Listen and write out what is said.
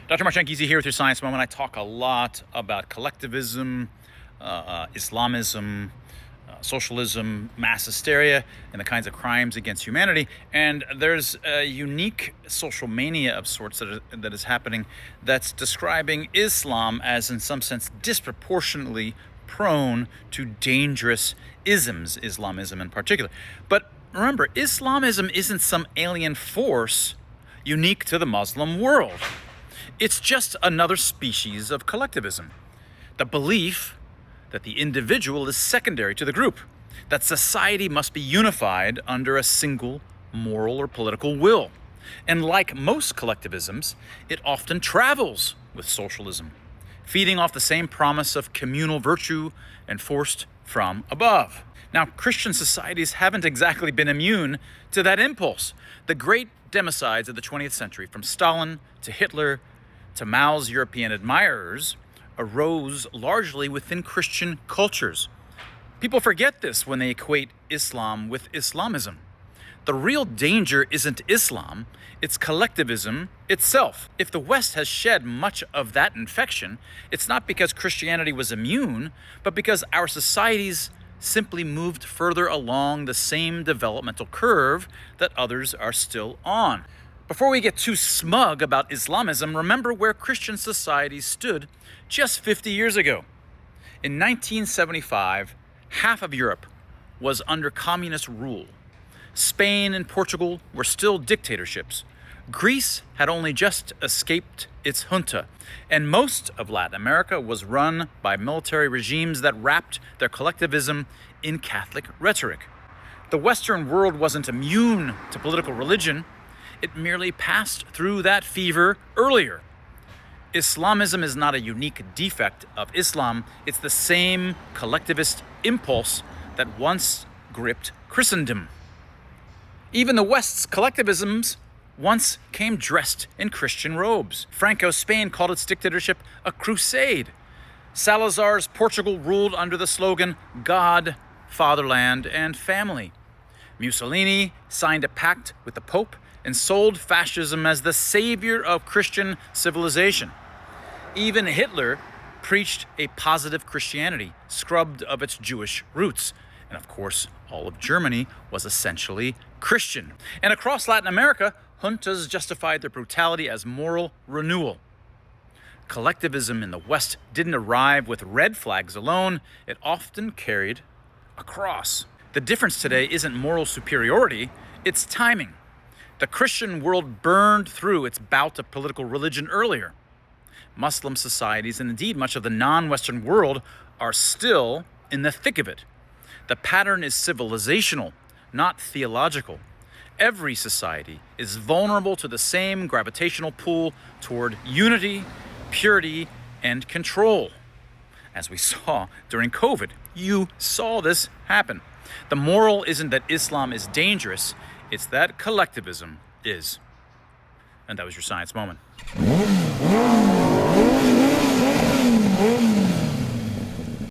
Dr. Marchankisi here with your Science Moment. I talk a lot about collectivism, Islamism, socialism, mass hysteria, and the kinds of crimes against humanity. And there's a unique social mania of sorts that is happening that's describing Islam as, in some sense, disproportionately prone to dangerous isms, Islamism in particular. But remember, Islamism isn't some alien force unique to the Muslim world. It's just another species of collectivism. The belief that the individual is secondary to the group, that society must be unified under a single moral or political will. And like most collectivisms, it often travels with socialism, feeding off the same promise of communal virtue enforced from above. Now, Christian societies haven't exactly been immune to that impulse. The great democides of the 20th century, from Stalin to Hitler to Mao's European admirers, arose largely within Christian cultures. People forget this when they equate Islam with Islamism. The real danger isn't Islam, it's collectivism itself. If the West has shed much of that infection, it's not because Christianity was immune, but because our societies simply moved further along the same developmental curve that others are still on. Before we get too smug about Islamism, remember where Christian societies stood just 50 years ago. In 1975, half of Europe was under communist rule. Spain and Portugal were still dictatorships. Greece had only just escaped its junta, and most of Latin America was run by military regimes that wrapped their collectivism in Catholic rhetoric. The Western world wasn't immune to political religion. It merely passed through that fever earlier. Islamism is not a unique defect of Islam. It's the same collectivist impulse that once gripped Christendom. Even the West's collectivisms once came dressed in Christian robes. Franco's Spain called its dictatorship a crusade. Salazar's Portugal ruled under the slogan, God, Fatherland, and Family. Mussolini signed a pact with the Pope and sold fascism as the savior of Christian civilization. Even Hitler preached a positive Christianity, scrubbed of its Jewish roots. And of course, all of Germany was essentially Christian. And across Latin America, juntas justified their brutality as moral renewal. Collectivism in the West didn't arrive with red flags alone. It often carried a cross. The difference today isn't moral superiority, it's timing. The Christian world burned through its bout of political religion earlier. Muslim societies, and indeed much of the non-Western world, are still in the thick of it. The pattern is civilizational, not theological. Every society is vulnerable to the same gravitational pull toward unity, purity, and control. As we saw during COVID, you saw this happen. The moral isn't that Islam is dangerous, it's that collectivism is. And that was your Science Moment.